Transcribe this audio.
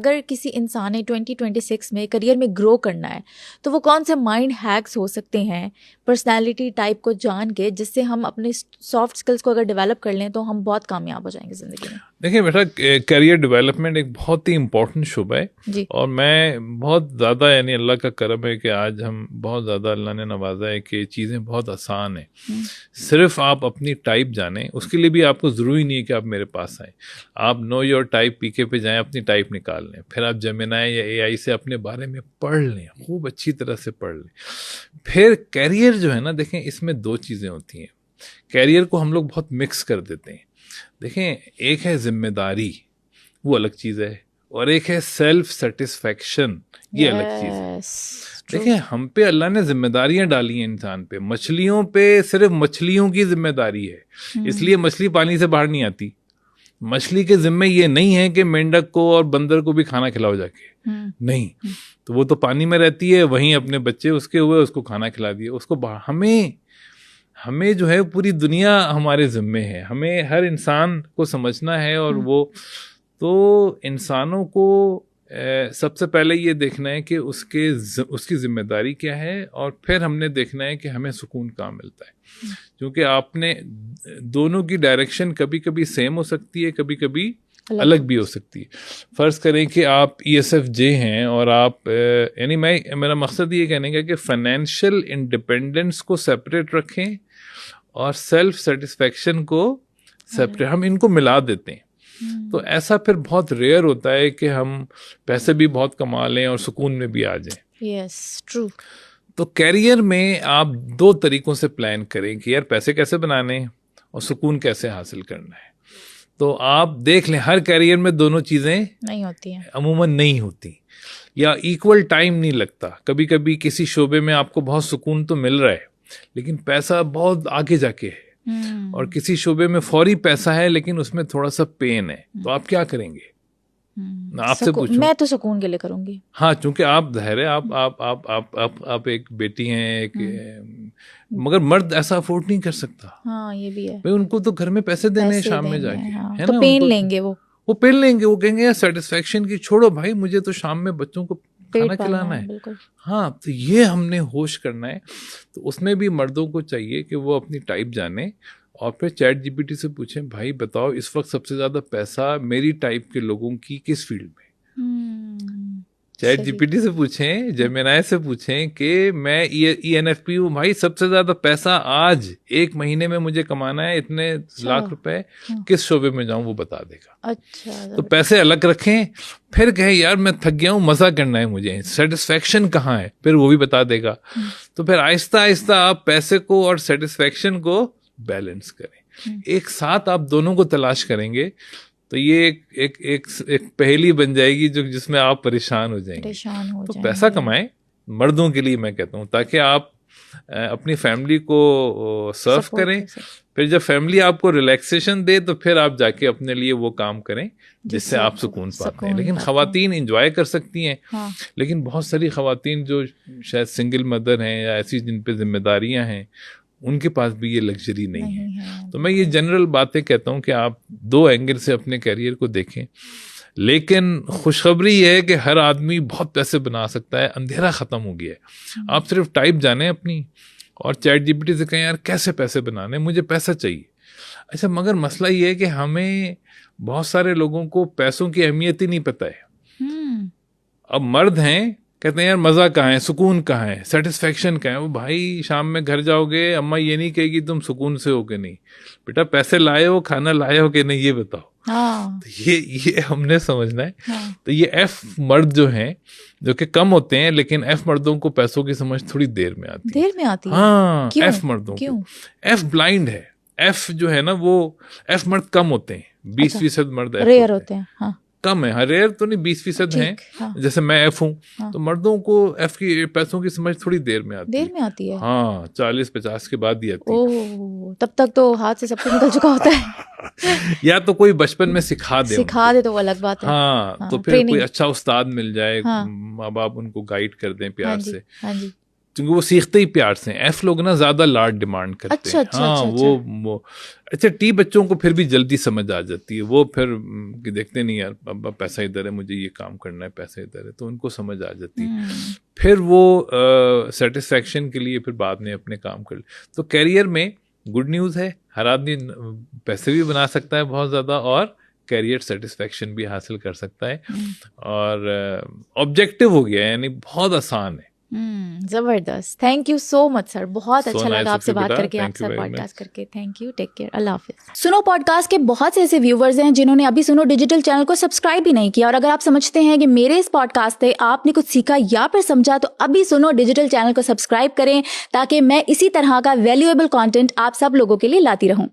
अगर किसी इंसान ने 2026 में करियर में ग्रो करना है तो वो कौन से माइंड हैक्स हो सकते हैं पर्सनालिटी टाइप को जान के, जिससे हम अपने सॉफ्ट स्किल्स को अगर डेवलप कर लें तो हम बहुत कामयाब हो जाएंगे ज़िंदगी में? देखिए बेटा, करियर डेवलपमेंट एक बहुत ही इम्पोर्टेंट शुबा है जी। और मैं बहुत ज़्यादा, यानी अल्लाह का करम है कि आज हम बहुत ज़्यादा, अल्लाह ने नवाजा है कि चीज़ें बहुत आसान हैं। सिर्फ आप अपनी टाइप जानें, उसके लिए भी आपको ज़रूरी नहीं है कि आप मेरे पास आएँ। आप नो योर टाइप पीके पे जाएं, अपनी टाइप निकाल लें, फिर आप जेमिनाई या एआई से अपने बारे में पढ़ लें, खूब अच्छी तरह से पढ़ लें। फिर कैरियर जो है ना, देखें इसमें दो चीज़ें होती हैं। कैरियर को हम लोग बहुत मिक्स कर देते हैं। देखें, एक है जिम्मेदारी, वो अलग चीज़ है, और एक है सेल्फ सेटिस्फैक्शन, ये अलग चीज़ है। देखिए, हम पे अल्लाह ने जिम्मेदारियां डाली हैं इंसान पे। मछलियों पे सिर्फ मछलियों की जिम्मेदारी है, इसलिए मछली पानी से बाहर नहीं आती। मछली के जिम्मे ये नहीं है कि मेंढक को और बंदर को भी खाना खिलाओ जाके, नहीं। तो वो तो पानी में रहती है, वहीं अपने बच्चे उसके हुए, उसको खाना खिला दिए, उसको हमें जो है पूरी दुनिया हमारे ज़िम्मे है। हमें हर इंसान को समझना है, और वो तो इंसानों को सबसे पहले ये देखना है कि उसकी जिम्मेदारी क्या है, और फिर हमने देखना है कि हमें सुकून कहाँ मिलता है। क्योंकि आपने दोनों की डायरेक्शन कभी कभी सेम हो सकती है, कभी कभी अलग भी हो सकती है। फ़र्ज़ करें कि आप ESFJ हैं और आप यानी मेरा मकसद ये कहने का कि फाइनेंशियल इंडिपेंडेंस को सेपरेट रखें और सेल्फ सेटिस्फैक्शन को सेपरेट, हम इनको मिला देते हैं। तो ऐसा फिर बहुत रेयर होता है कि हम पैसे भी बहुत कमा लें और सुकून में भी आ जाएं। Yes, true. तो कैरियर में आप दो तरीकों से प्लान करें कि यार पैसे कैसे बनाने हैं और सुकून कैसे हासिल करना है। तो आप देख लें, हर कैरियर में दोनों चीज़ें नहीं होती हैं, अमूमन नहीं होती, या इक्वल टाइम नहीं लगता। कभी कभी किसी शोबे में आपको बहुत सुकून तो मिल रहा है, लेकिन पैसा बहुत आगे जाके है, और किसी शोबे में फौरी पैसा है लेकिन उसमें थोड़ा सा पेन है। तो आप क्या करेंगे? आपसे पूछूं। मैं तो सुकून के लिए करूंगी। हाँ, क्योंकि आप ज़ाहिर है आप एक बेटी हैं, एक मगर मर्द ऐसा अफोर्ड नहीं कर सकता। हाँ, ये भी है भाई, उनको तो घर में पैसे देने हैं शाम में जाके, हाँ, है तो ना? पेन लेंगे वो पेन लेंगे, वो कहेंगे यार सेटिस्फैक्शन की छोड़ो भाई, मुझे तो शाम में बच्चों को खाना खिलाना है। हाँ, तो ये हमने होश करना है। तो उसमें भी मर्दों को चाहिए कि वो अपनी टाइप जाने, और फिर चैट जीपीटी से पूछें, भाई बताओ इस वक्त सबसे ज़्यादा पैसा मेरी टाइप के लोगों की किस फील्ड में। चैट जीपीटी से पूछें, जेमिनाई से पूछें कि मैं ENFP हूँ, भाई सबसे ज़्यादा पैसा आज एक महीने में मुझे कमाना है, इतने लाख रुपए, किस शोबे में जाऊँ, वो बता देगा। अच्छा, तो पैसे अलग रखें, फिर कहें यार मैं थक गया हूँ, मज़ा करना है मुझे, सेटिस्फैक्शन कहाँ है, फिर वो भी बता देगा। तो फिर आहिस्ता आहिस्ता आप पैसे को और सेटिस्फैक्शन को बैलेंस करें, एक साथ आप दोनों को तलाश करेंगे, तो ये एक पहेली बन जाएगी जिसमें आप परेशान हो जाएंगे। तो पैसा कमाएं, मर्दों के लिए मैं कहता हूँ, ताकि आप अपनी फैमिली को सर्व करें। फिर जब फैमिली आपको रिलैक्सेशन दे, तो फिर आप जाके अपने लिए वो काम करें जिससे आप सुकून पाते हैं। लेकिन ख़वातीन इंजॉय कर सकती हैं, लेकिन बहुत सारी ख़वातीन जो शायद सिंगल मदर हैं या ऐसी जिन पे जिम्मेदारियां हैं, उनके पास भी ये लग्जरी नहीं है। तो मैं ये जनरल बातें कहता हूँ कि आप दो एंगल से अपने कैरियर को देखें। लेकिन खुशखबरी ये है कि हर आदमी बहुत पैसे बना सकता है, अंधेरा ख़त्म हो गया है। आप सिर्फ टाइप जाने अपनी, और चैट जीपीटी से कहें यार कैसे पैसे बनाने, मुझे पैसा चाहिए। अच्छा, मगर मसला ये है कि हमें बहुत सारे लोगों को पैसों की अहमियत ही नहीं पता है। अब मर्द हैं, कहते हैं यार मज़ा कहाँ है, सुकून कहाँ है, सेटिस्फैक्शन कहाँ है। वो भाई शाम में घर जाओगे, अम्मा ये नहीं कहेगी तुम सुकून से हो कि नहीं, बेटा पैसे लाए हो, खाना लाए हो कि नहीं, ये बताओ। तो ये हमने समझना है। तो ये F मर्द जो हैं, जो कि कम होते हैं, लेकिन F मर्दों को पैसों की समझ थोड़ी देर में आती है। हाँ, F मर्दों को, F ब्लाइंड है। F जो है ना, वो F मर्द कम होते हैं, 20% मर्द रेयर होते हैं। हाँ, कम है, रेयर तो नहीं, 20% हैं। हाँ। जैसे मैं F हूँ, हाँ। तो मर्दों को F की पैसों की समझ थोड़ी देर में आती है। हाँ, 40-50 के बाद ही आती है। ओह, तब तक तो हाथ से सब कुछ निकल चुका होता है। या तो कोई बचपन में सिखा दे तो वो अलग बात है। हाँ, तो फिर कोई अच्छा उस्ताद मिल जाए, माँ बाप उनको गाइड कर दें प्यार से। क्योंकि वो सीखते ही प्यार से। एफ लोग ना ज्यादा लाड डिमांड करते हैं। अच्छा, अच्छा, हाँ, अच्छा, वो अच्छा, टी बच्चों को फिर भी जल्दी समझ आ जाती है। वो फिर कि देखते नहीं यार, अब पैसा इधर है, मुझे ये काम करना है, पैसा इधर है, तो उनको समझ आ जाती है। फिर वो सेटिस्फेक्शन के लिए फिर बाद में अपने काम कर ले। तो कैरियर में गुड न्यूज़ है, हर आदमी पैसे भी बना सकता है बहुत ज़्यादा, और कैरियर सेटिस्फेक्शन भी हासिल कर सकता है। और ऑब्जेक्टिव हो गया, यानी बहुत आसान है। जबरदस्त। Thank you so much sir, बहुत अच्छा लगा आपसे बात करके, Thank आपसे you very पॉडकास्ट करके। थैंक यू, टेक केयर, अल्लाह हाफिज। सुनो पॉडकास्ट के बहुत से ऐसे व्यूवर्स हैं जिन्होंने अभी सुनो डिजिटल चैनल को सब्सक्राइब भी नहीं किया, और अगर आप समझते हैं कि मेरे इस पॉडकास्ट से आपने कुछ सीखा या फिर समझा, तो अभी सुनो डिजिटल चैनल को सब्सक्राइब करें, ताकि मैं इसी तरह का वैल्यूएबल कंटेंट आप सब लोगों के लिए लाती रहूं।